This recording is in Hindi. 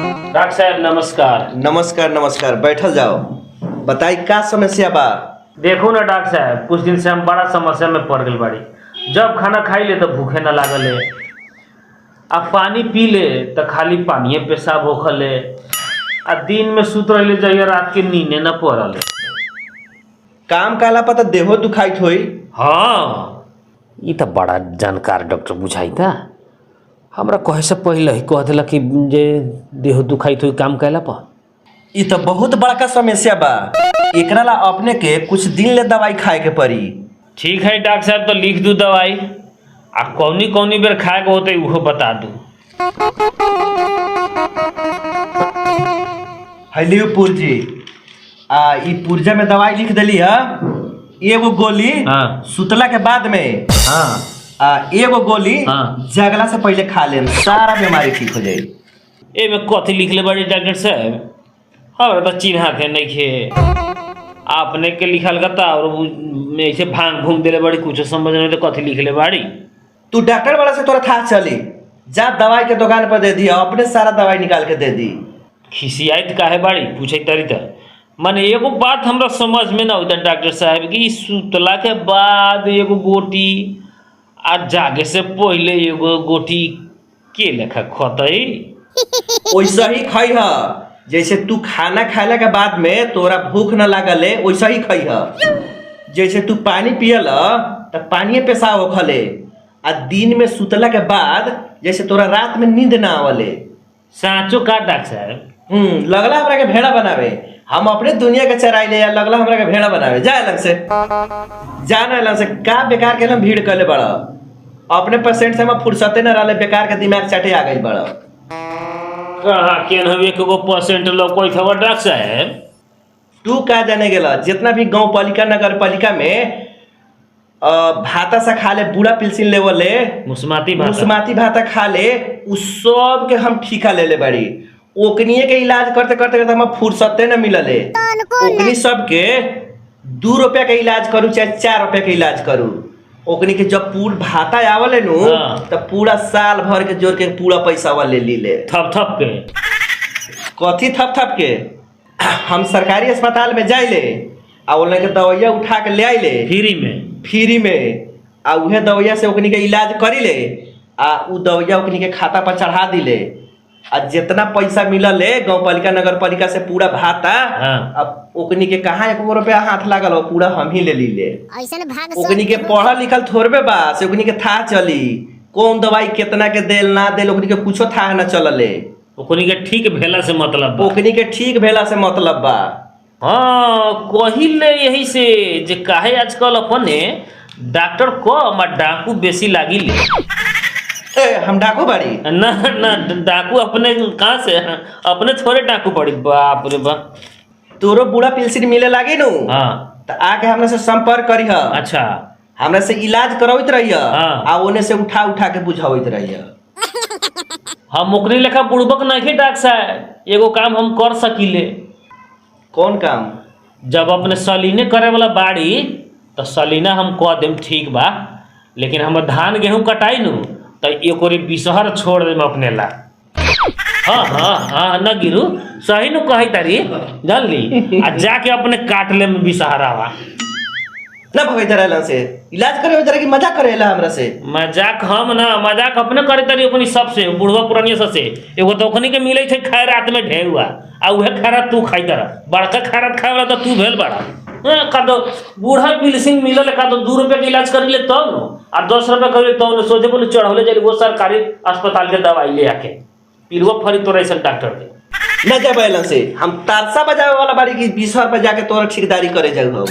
डॉक्टर साहब नमस्कार। नमस्कार नमस्कार, बैठल जाओ। बताई का समस्या बा? देखो ना डॉक्टर साहब, कुछ दिन से हम बड़ा समस्या में पड़ गए बाड़ी। जब खाना खाई ले तो भूखे ना लागल है, अब पानी पी ले तो खाली पानिए पेशाब होखल है, आ दिन में सुत रहे जाइए, रात के नींदे न पड़ल है। काम काला पता देहो दुखाइत होई। हाँ, ये तो बड़ा जानकार डॉक्टर बुझाई था। हमरा कहे से पहले ही कह दिला कि जे देह दुखाई तो काम कैला पर। ये तो बहुत बड़का समस्या बा। एकरा ला अपने के कुछ दिन ले दवाई खाए के पड़ी। ठीक है डॉक्टर साहब, तो लिख दू दवाई, आ कौनी कौनी बेर खाए के होते वो बता दू। हेलियो पुर्जी, ई पुर्जा में दवाई लिख दिली है। एगो गोली हाँ। सुतला के बाद में, हाँ, एगो गोली हाँ। जगला से पहले खा ले, सारा बीमारी ठीक हो जाए। ए में कथी लिखले बड़ी डॉक्टर साहब? हमरा तो चिन्हा थे नहीं खे, आपने के लिखल का था और में ऐसे भांग भूंग देले बड़ी, कुछ समझ नहीं तो कथी लिखले बाड़ी। तू डॉक्टर वाला से तोरा था चली, जा दवाई के दुकान पर दे दिया, अपने सारा दवाई निकाल के दे दी। खिसियात काहे बाड़ी पूछे तरी त माने एगो बात हमरा समझ में ना होता डॉक्टर साहब कि सुतला के बाद एगो गोटी आ जागे से पहले एगो गोटी के लेखा खतई। वैसा ही खाई है, जैसे तू खाना खाने के बाद में तोरा भूख न लागल है वैसा ही खाई है। जैसे तू पानी पियल तो पानी पेशाब होखले, आ दिन में सुतला के बाद जैसे तोरा रात में नींद ना आवले। साँचो का डॉक्टर साहब? लगला हमरा के भेड़ा बनावे, हम अपने दुनिया के चराई ले, लगला हमरा के भेड़ा बनावे। जा अलग से, जाना अलग से, का बेकार के भीड़ कर ले बड़ा। अपने पेशेंट से हम फुर्सते न रहे, बेकार के दिमाग चाटे आ गई बड़ा। कहाँ केन हम एक गो % लोग कोई खबर डॉक्टर साहब? तू का जाने गेला, जितना भी गांव पालिका नगर पालिका में भाता सा खा ले, बूढ़ा पिलसिन लेवल ले, मुस्माती भाता खा ले, उस सब के हम ठीका ले ले बड़ी। ओकनिए के इलाज करते करते करते हम फुर्सते न मिलले। ओकनी सबके 2 रुपया के इलाज करूँ चाहे 4 रुपया के इलाज करूँ, ओकनी के जब पूरा भाता आवले नु तो पूरा साल भर के जोड़ के पूरा पैसा वाले ले थप थप के। कथी थप थप के? हम सरकारी अस्पताल में जाइले आ ओने के दवाइया उठा के ले आइले फ्री में, आ उहे दवाइया से ओकनी के इलाज करी ले, आ उ दवाइया ओकनी के खाता पर चढ़ा दिले। आ जितना पैसा मिलल है गांव पालिका नगर पालिका से पूरा भाता, अब ओकनी के कहाँ 1 रुपया हाथ लागल हो, पूरा हम ही ले लीले। ओकनी के पढ़ल लिखल थोड़बे बा से ओकनी के था चली कौन दवाई कितना के देल ना देल, ओकनी के कुछो था न चलले। ओकनी के ठीक भेला से मतलब बा। ओकनी के ठीक भेला से मतलब बा। हाँ, कहिले यही से जे काहे आजकल अपने डॉक्टर कम और डाकू बेसी लागी ले। हम डाकू बाड़ी ना ना, डाकू अपने कहाँ से? अपने थोड़े डाकू पड़ी। बाप रे बाप, तोरो बूढ़ा पिलसिन मिले लागी नु, हाँ, तो आके हमरा से संपर्क करी। अच्छा, हमरा से इलाज करवाइत रही, हाँ। आ ओने से उठा उठा के बुझावित रही। हम ओकरी लेखा बुड़बक नहीं डॉक्टर साहब, एगो काम हम कर सकीले। कौन काम? जब अपने सलीने करे वाला बाड़ी तो सलीना हम कह देम ठीक बा, लेकिन हम धान गेहूं कटाई नु तो एक और बिसहर छोड़ देम अपने ला। हाँ हाँ हाँ, न गिरू सही नु कही तारी, जान ली। आ जाके अपने काट ले में बिसहरावा ना भगैत रहला से इलाज करे जरा की मजाक करेला हमरा से। मजाक हम ना, मजाक अपने करे तारी ओकनी सबसे बुढ़वा पुरानिया सबसे। एगो तो ओकनी के मिले थे खाए रात में ढेउआ, आ उहे खैरात तू खाई तरह, बड़का खैरात खाए वाला तो तू भेल बड़ा। का तो बूढ़ा पिलसिन मिलल, का तो 2 रुपया के इलाज कर ले तब न, और 10 रुपया कर ले तब न, सोचे बोले चढ़ौले जाए वो सरकारी अस्पताल के दवाई ले आके पिलवा फरी तोरा ऐसा डॉक्टर के न जाबे से। हम तारसा बजावे वाला बाड़ी की 20 रुपया जाके तोरा ठेकेदारी करे जाऊ।